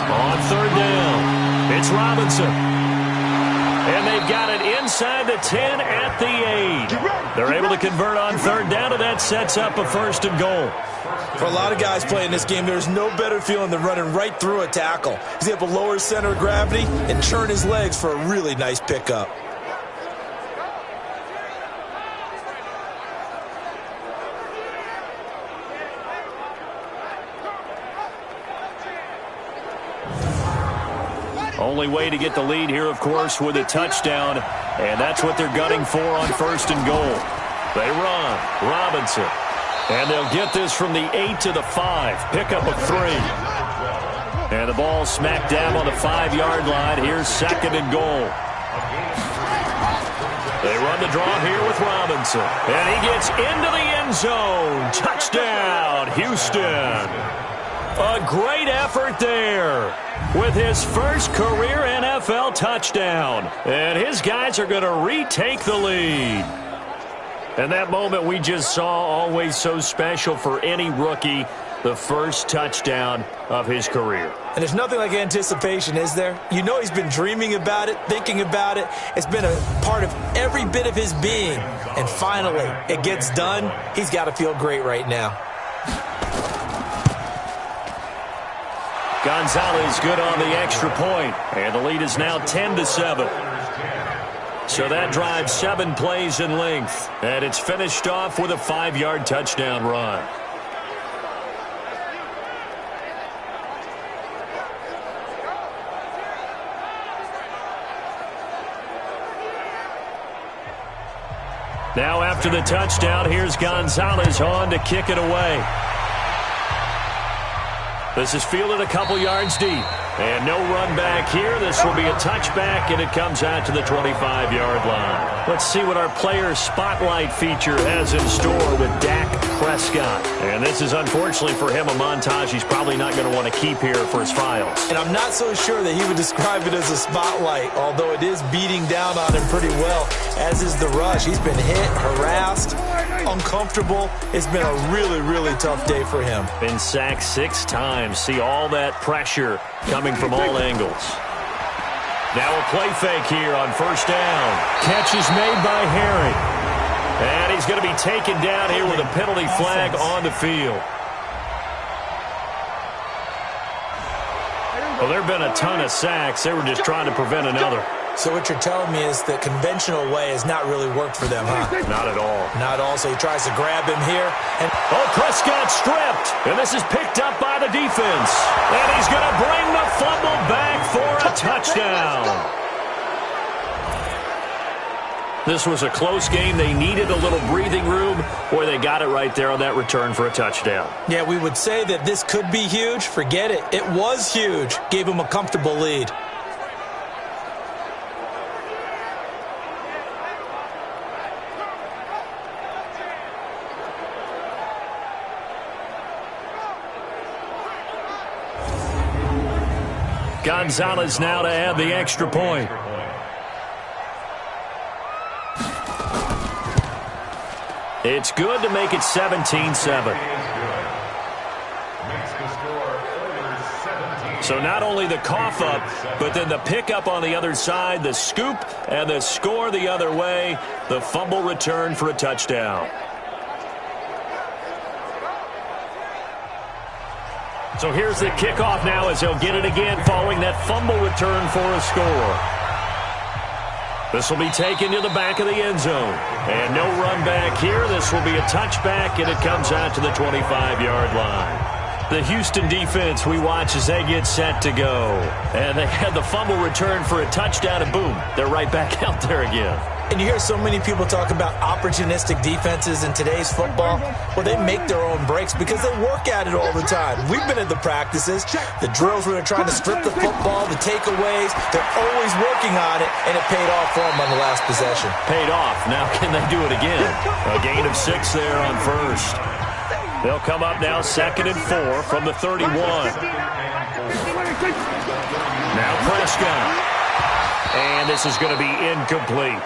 On 3rd down, it's Robinson. And they've got it inside the 10 at the 8. They're able to convert on 3rd down, and that sets up a 1st and goal. For a lot of guys playing this game, there's no better feeling than running right through a tackle. He's able to lower his center of gravity and churn his legs for a really nice pickup. Only way to get the lead here, of course, with a touchdown, and that's what they're gunning for on 1st and goal. They run. Robinson. And they'll get this from the 8 to the 5. Pickup of 3. And the ball smack dab on the 5-yard line. Here's 2nd and goal. They run the draw here with Robinson. And he gets into the end zone. Touchdown, Houston. A great effort there with his first career NFL touchdown. And his guys are going to retake the lead. And that moment we just saw, always so special for any rookie, the first touchdown of his career. And there's nothing like anticipation, is there? You know he's been dreaming about it, thinking about it. It's been a part of every bit of his being. And finally, it gets done. He's got to feel great right now. Gonzalez good on the extra point, and the lead is now 10-7. So that drives 7 plays in length, and it's finished off with a 5-yard touchdown run. Now after the touchdown, here's Gonzalez on to kick it away. This is fielded a couple yards deep. And no run back here. This will be a touchback, and it comes out to the 25-yard line. Let's see what our player spotlight feature has in store with Dak Prescott. And this is, unfortunately for him, a montage he's probably not going to want to keep here for his files. And I'm not so sure that he would describe it as a spotlight, although it is beating down on him pretty well, as is the rush. He's been hit, harassed, uncomfortable. It's been a really, really tough day for him. Been sacked 6 times. See all that pressure coming from all angles. Now a play fake here on first down. Catch is made by Harry. And he's going to be taken down here with a penalty flag on the field. Well, there have been a ton of sacks. They were just trying to prevent another. So what you're telling me is the conventional way has not really worked for them, huh? Not at all. Not at all. So he tries to grab him here. And Prescott stripped. And this is picked up by the defense. And he's going to bring the fumble back for a touchdown. This was a close game. They needed a little breathing room, or they got it right there on that return for a touchdown. Yeah, we would say that this could be huge. Forget it. It was huge. Gave them a comfortable lead. Gonzalez now to add the extra point. It's good to make it 17-7. So not only the cough up, but then the pickup on the other side, the scoop, and the score the other way, the fumble return for a touchdown. So here's the kickoff now as he'll get it again following that fumble return for a score. This will be taken to the back of the end zone. And no run back here. This will be a touchback, and it comes out to the 25-yard line. The Houston defense we watch as they get set to go. And they had the fumble return for a touchdown, and boom, they're right back out there again. And you hear so many people talk about opportunistic defenses in today's football. Well, they make their own breaks because they work at it all the time. We've been at the practices, the drills where they're trying to strip the football, the takeaways. They're always working on it, and it paid off for them on the last possession. Paid off. Now can they do it again? A gain of 6 there on first. They'll come up now 2nd and 4 from the 31. Now Prescott. And this is going to be incomplete.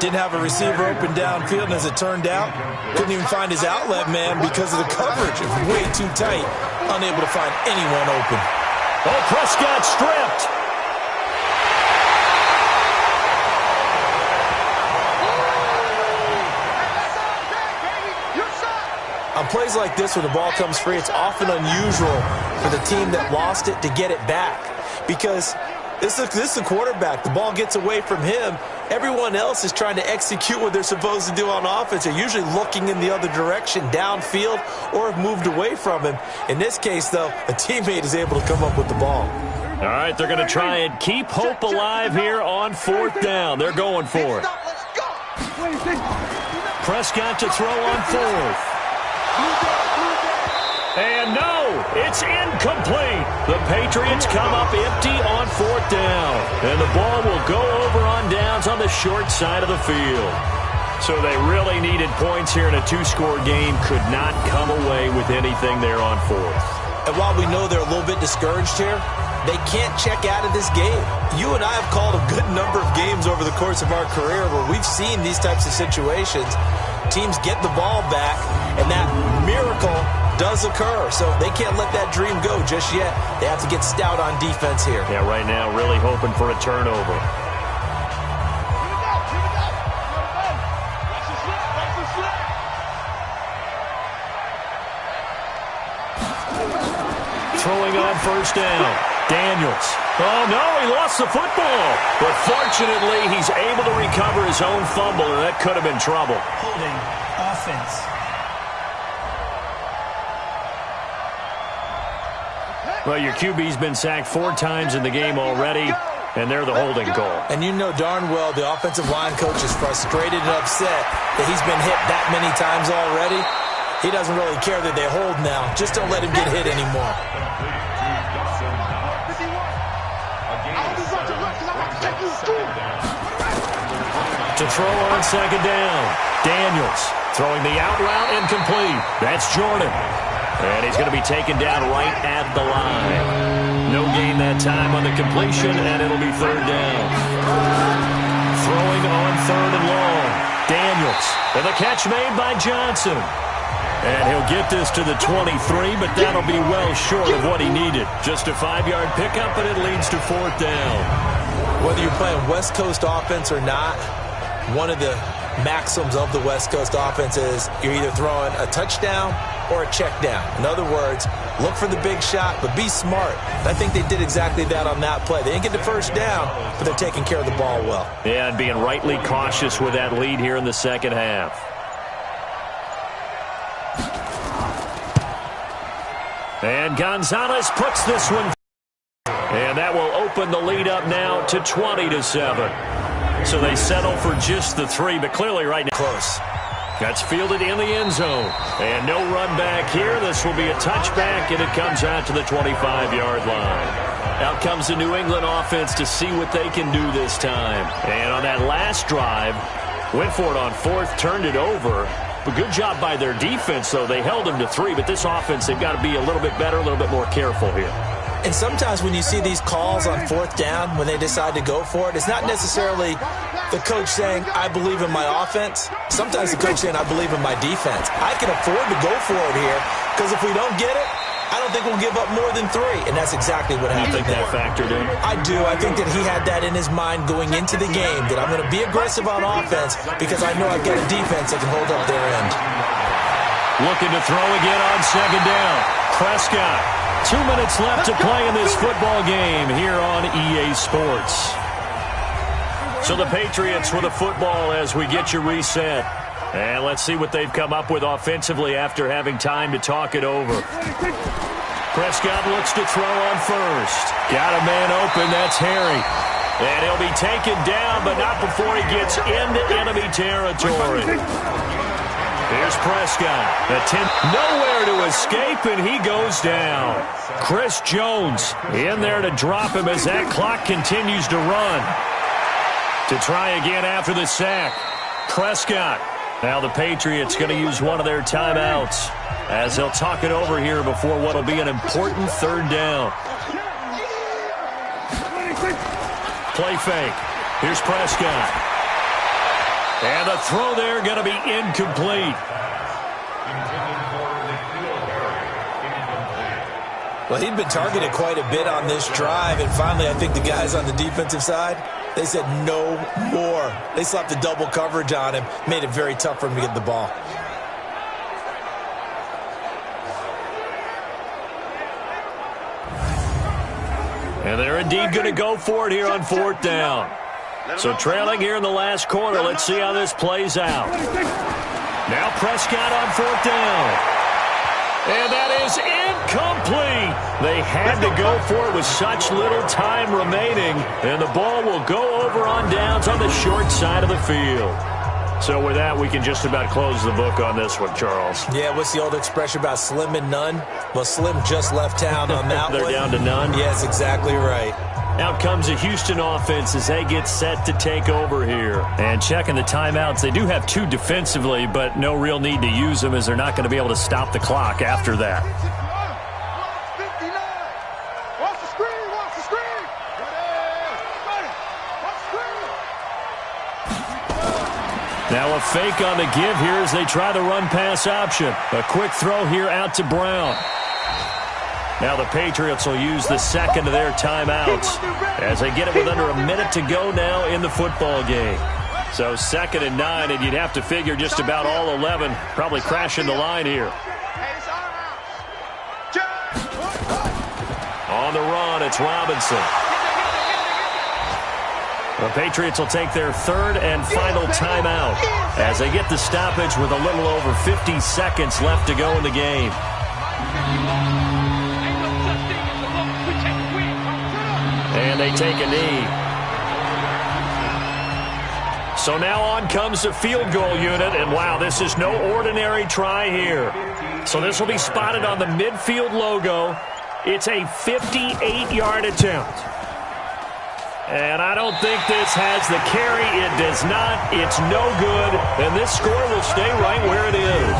Didn't have a receiver open downfield, and as it turned out, couldn't even find his outlet man because of the coverage. It was way too tight, unable to find anyone open. Oh, Prescott stripped. On plays like this, when the ball comes free, it's often unusual for the team that lost it to get it back because this is a quarterback. The ball gets away from him. Everyone else is trying to execute what they're supposed to do on offense. They're usually looking in the other direction, downfield, or have moved away from him. In this case, though, a teammate is able to come up with the ball. All right, they're going to try and keep hope alive here on 4th down. They're going for it. Prescott to throw on 4th. And no, it's incomplete. The Patriots come up empty on 4th down. And the ball will go over on downs on the short side of the field. So they really needed points here in a 2-score game. Could not come away with anything there on 4th. And while we know they're a little bit discouraged here, they can't check out of this game. You and I have called a good number of games over the course of our career where we've seen these types of situations. Teams get the ball back, and that miracle does occur. So they can't let that dream go just yet. They have to get stout on defense here. Yeah, right now really hoping for a turnover. Throwing on 1st down. Daniels. Oh, no, he lost the football. But fortunately, he's able to recover his own fumble, and that could have been trouble. Holding offense. Well, your QB's been sacked 4 times in the game already, and they're the holding call. And you know darn well the offensive line coach is frustrated and upset that he's been hit that many times already. He doesn't really care that they hold now. Just don't let him get hit anymore. To throw on 2nd down. Daniels throwing the out route incomplete. That's Jordan. And he's going to be taken down right at the line. No gain that time on the completion, and it'll be 3rd down. Throwing on 3rd and long. Daniels. And the catch made by Johnson. And he'll get this to the 23, but that'll be well short of what he needed. Just a 5-yard pickup, but it leads to 4th down. Whether you're playing West Coast offense or not, one of the maxims of the West Coast offense is you're either throwing a touchdown or a check down. In other words, look for the big shot, but be smart. I think they did exactly that on that play. They didn't get the 1st down, but they're taking care of the ball well. Yeah, and being rightly cautious with that lead here in the 2nd half. And Gonzalez puts this one. And that will open the lead up now to 20-7. So they settle for just the 3, but clearly right now. Close. That's fielded in the end zone. And no run back here. This will be a touchback, and it comes out to the 25-yard line. Out comes the New England offense to see what they can do this time. And on that last drive, went for it on 4th, turned it over. But good job by their defense, though. They held them to 3, but this offense, they've got to be a little bit better, a little bit more careful here. And sometimes when you see these calls on 4th down, when they decide to go for it, it's not necessarily the coach saying, I believe in my offense. Sometimes the coach saying, I believe in my defense. I can afford to go for it here because if we don't get it, I don't think we'll give up more than 3. And that's exactly what happened. You think that factored in? I do. I think that he had that in his mind going into the game, that I'm going to be aggressive on offense because I know I've got a defense that can hold up their end. Looking to throw again on 2nd down. Prescott. 2 minutes left to play in this football game here on EA Sports. So the Patriots with a football as we get you reset. And let's see what they've come up with offensively after having time to talk it over. Prescott looks to throw on 1st. Got a man open. That's Harry. And he'll be taken down, but not before he gets into enemy territory. Here's Prescott. Nowhere to escape, and he goes down. Chris Jones in there to drop him as that clock continues to run. To try again after the sack. Prescott. Now the Patriots going to use one of their timeouts as they'll talk it over here before what will be an important 3rd down. Play fake. Here's Prescott. And the throw there going to be incomplete. Well, he'd been targeted quite a bit on this drive, and finally I think the guys on the defensive side, they said no more. They slapped the double coverage on him, made it very tough for him to get the ball. And they're indeed going to go for it here on 4th down. So trailing here in the last quarter. Let's see how this plays out. Now Prescott on 4th down. And that is incomplete. They had to go for it with such little time remaining. And the ball will go over on downs on the short side of the field. So with that, we can just about close the book on this one, Charles. Yeah, what's the old expression about slim and none? Well, Slim just left town on that They're one. down to none? Yes, exactly right. Out comes the Houston offense as they get set to take over here. And checking the timeouts, they do have 2 defensively, but no real need to use them as they're not going to be able to stop the clock after that. Now a fake on the give here as they try the run-pass option. A quick throw here out to Brown. Now the Patriots will use the 2nd of their timeouts as they get it with under a minute to go now in the football game. So 2nd and 9, and you'd have to figure just about all 11 probably crashing the line here. On the run, it's Robinson. The Patriots will take their 3rd and final timeout as they get the stoppage with a little over 50 seconds left to go in the game. And they take a knee. So now on comes the field goal unit, and wow, this is no ordinary try here. So this will be spotted on the midfield logo. It's a 58-yard attempt. And I don't think this has the carry. It does not. It's no good. And this score will stay right where it is.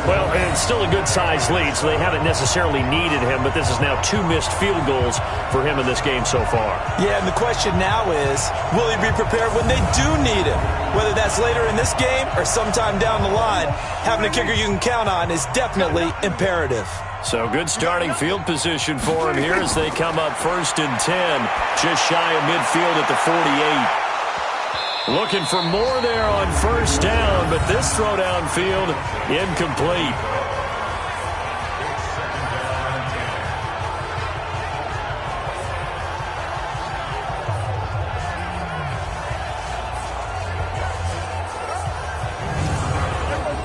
Well, and it's still a good-sized lead, so they haven't necessarily needed him, but this is now 2 missed field goals for him in this game so far. Yeah, and the question now is, will he be prepared when they do need him? Whether that's later in this game or sometime down the line, having a kicker you can count on is definitely imperative. So good starting field position for him here as they come up 1st and 10, just shy of midfield at the 48. Looking for more there on 1st down, but this throw downfield incomplete.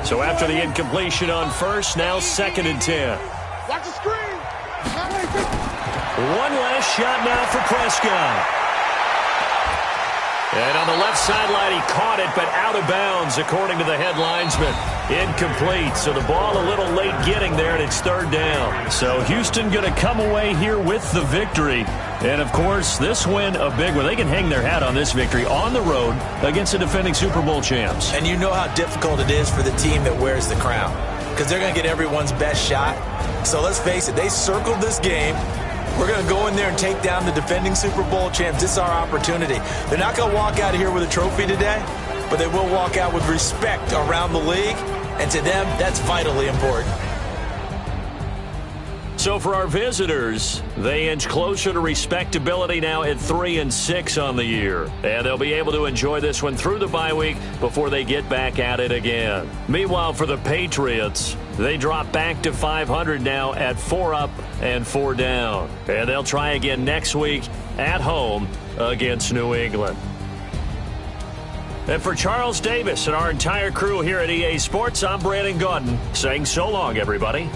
So after the incompletion on 1st, now 2nd and 10. Watch the screen. One last shot now for Prescott. And on the left sideline, he caught it, but out of bounds, according to the head linesman. Incomplete, so the ball a little late getting there, and it's third down. So Houston going to come away here with the victory. And, of course, this win, a big one. They can hang their hat on this victory on the road against the defending Super Bowl champs. And you know how difficult it is for the team that wears the crown, because they're going to get everyone's best shot. So let's face it, they circled this game. We're going to go in there and take down the defending Super Bowl champs. This is our opportunity. They're not going to walk out of here with a trophy today, but they will walk out with respect around the league. And to them, that's vitally important. So for our visitors, they inch closer to respectability now at 3-6 on the year. And they'll be able to enjoy this one through the bye week before they get back at it again. Meanwhile, for the Patriots, they drop back to 500 now at 4 up and 4 down. And they'll try again next week at home against New England. And for Charles Davis and our entire crew here at EA Sports, I'm Brandon Gaudin saying so long, everybody.